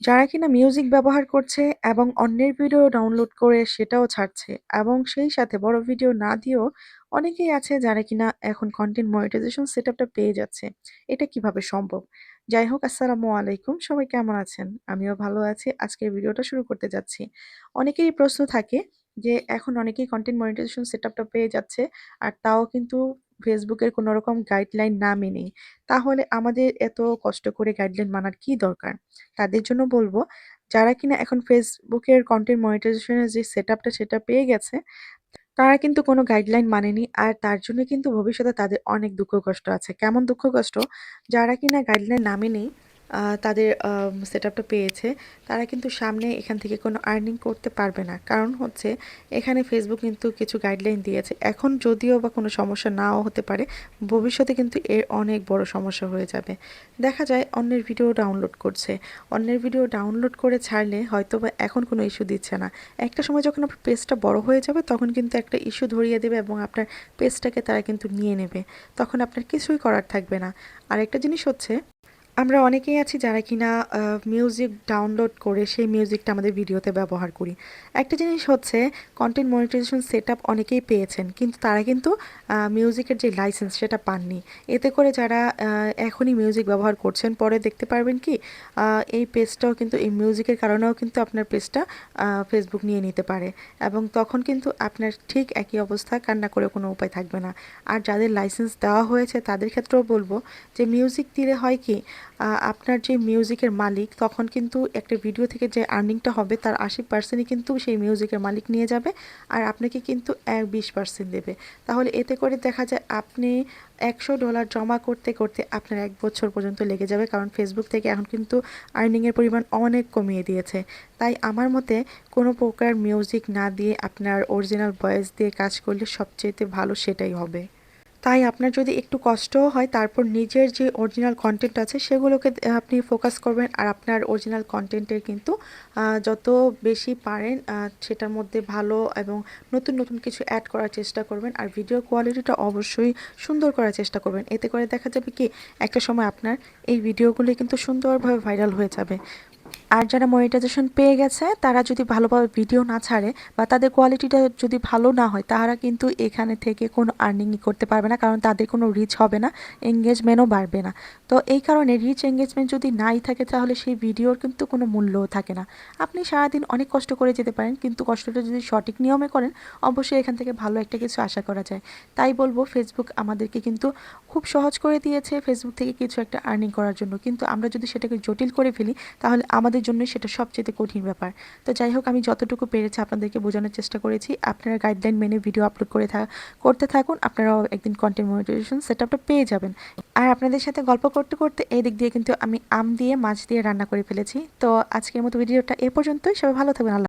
যারা কিনা মিউজিক ব্যবহার করছে এবং অন্যের ভিডিও ডাউনলোড করে সেটাও ছাড়ছে এবং সেই সাথে বড় ভিডিও না দিয়েও অনেকেই আছে যারা কিনা এখন কন্টেন্ট মনিটাইজেশন সেটআপটা পেয়ে যাচ্ছে। এটা কিভাবে সম্ভব? যাই হোক, আসসালামু আলাইকুম। সবাই কেমন আছেন? আমিও ভালো আছি। আজকের ভিডিওটা শুরু করতে যাচ্ছি। অনেকেরই প্রশ্ন থাকে যে এখন অনেকেই কন্টেন্ট মনিটাইজেশন সেটআপটা পেয়ে যাচ্ছে আর তাও কিন্তু ফেসবুকের কোনো রকম গাইডলাইন না মেনেই। তাহলে আমাদের এত কষ্ট করে গাইডলাইন মানার কি দরকার? তাদের জন্য বলবো, যারা কিনা এখন ফেসবুকের কনটেন্ট মনিটাইজেশন এর যে সেটআপটা সেটা পেয়ে গেছে, তারা কিন্তু কোনো গাইডলাইন মানেনি। আর তার জন্য কিন্তু ভবিষ্যতে তাদের অনেক দুঃখ কষ্ট আছে। কেমন দুঃখ কষ্ট? যারা কিনা গাইডলাইন না মেনেই তাদের সেটআপটা পেয়েছে, তারা কিন্তু সামনে এখান থেকে কোনো আর্নিং করতে পারবে না। কারণ হচ্ছে এখানে ফেসবুক কিন্তু কিছু গাইডলাইন দিয়েছে। এখন যদিও বা কোনো সমস্যা নাও হতে পারে, ভবিষ্যতে কিন্তু এর অনেক বড় সমস্যা হয়ে যাবে। দেখা যায় অন্যের ভিডিও ডাউনলোড করছে। অন্যের ভিডিও ডাউনলোড করে ছাড়লে হয়তোবা এখন কোনো ইস্যু দিচ্ছে না। একটা সময় যখন আপনার পেজটা বড় হয়ে যাবে তখন কিন্তু একটা ইস্যু ধরিয়ে দেবে এবং আপনার পেজটাকে তারা কিন্তু নিয়ে নেবে। তখন আপনার কিছুই করার থাকবে না। আরেকটা জিনিস হচ্ছে, আমরা অনেকেই আছি যারা কিনা মিউজিক ডাউনলোড করে সেই মিউজিকটা আমাদের ভিডিওতে ব্যবহার করি। একটা জিনিস হচ্ছে, কন্টেন্ট মনিটাইজেশন সেটআপ অনেকেই পেয়েছেন কিন্তু তারা কিন্তু মিউজিকের যে লাইসেন্স সেটা পাননি। এতে করে যারা এখনই মিউজিক ব্যবহার করছেন, পরে দেখতে পারবেন কি এই পেজটাও কিন্তু এই মিউজিকের কারণেও কিন্তু আপনার পেজটা ফেসবুক নিয়ে নিতে পারে এবং তখন কিন্তু আপনার ঠিক একই অবস্থা, কান্না করে কোনো উপায় থাকবে না। আর যাদের লাইসেন্স দেওয়া হয়েছে তাদের ক্ষেত্রেও বলবো যে মিউজিক দিলে হয় কি, আপনার যে মিউজিকের মালিক তখন কিন্তু একটা ভিডিও থেকে যে আর্নিংটা হবে তার 80%ই কিন্তু সেই মিউজিকের মালিক নিয়ে যাবে আর আপনাকে কিন্তু 20% দেবে। তাহলে এতে করে দেখা যায় আপনি $100 জমা করতে করতে আপনার 1 বছর পর্যন্ত লেগে যাবে, কারণ ফেসবুক থেকে এখন কিন্তু আর্নিংয়ের পরিমাণ অনেক কমিয়ে দিয়েছে। তাই আমার মতে কোনো প্রকার মিউজিক না দিয়ে আপনার অরিজিনাল ভয়েস দিয়ে কাজ করলে সবচেয়ে ভালো সেটাই হবে। তাই আপনার যদি একটু কষ্টও হয় তারপর নিজের যে অরিজিনাল কনটেন্ট আছে সেগুলোকে আপনি ফোকাস করবেন আর আপনার অরিজিনাল কনটেন্টের কিন্তু যত বেশি পারেন সেটার মধ্যে ভালো এবং নতুন নতুন কিছু অ্যাড করার চেষ্টা করবেন আর ভিডিও কোয়ালিটিটা অবশ্যই সুন্দর করার চেষ্টা করবেন। এতে করে দেখা যাবে কি একটা সময় আপনার এই ভিডিওগুলি কিন্তু সুন্দরভাবে ভাইরাল হয়ে যাবে। আর যারা মনিটাইজেশন পেয়ে গেছে তারা যদি ভালোভাবে ভিডিও না ছাড়ে বা তাদের কোয়ালিটিটা যদি ভালো না হয়, তারা কিন্তু এখানে থেকে কোনো আর্নিংই করতে পারবে না, কারণ তাদের কোনো রিচ হবে না, এঙ্গেজমেন্টও বাড়বে না। তো এই কারণে রিচ এঙ্গেজমেন্ট যদি নাই থাকে তাহলে সেই ভিডিওর কিন্তু কোনো মূল্যও থাকে না। আপনি সারাদিন অনেক কষ্ট করে যেতে পারেন কিন্তু কষ্টটা যদি সঠিক নিয়মে করেন অবশ্যই এখান থেকে ভালো একটা কিছু আশা করা যায়। তাই বলবো, ফেসবুক আমাদেরকে কিন্তু খুব সহজ করে দিয়েছে ফেসবুক থেকে কিছু একটা আর্নিং করার জন্য, কিন্তু আমরা যদি সেটাকে জটিল করে ফেলি তাহলে আমাদের জন্য সেটা সবচেয়ে কঠিন ব্যাপার। তো যাই হোক, আমি যতটুকু পেরেছি আপনাদেরকে বোঝানোর চেষ্টা করেছি। আপনারা গাইডলাইন মেনে ভিডিও আপলোড করতে থাকুন, আপনারাও একদিন কন্টেন্ট মনিটাইজেশন সেটআপটা পেয়ে যাবেন। আর আপনাদের সাথে গল্প করতে করতে এই দিক দিয়ে কিন্তু আমি আম দিয়ে মাছ দিয়ে রান্না করে ফেলেছি। তো আজকের মতো ভিডিওটা এ পর্যন্তই। সবাই ভালো থাকবেন। আল্লাহ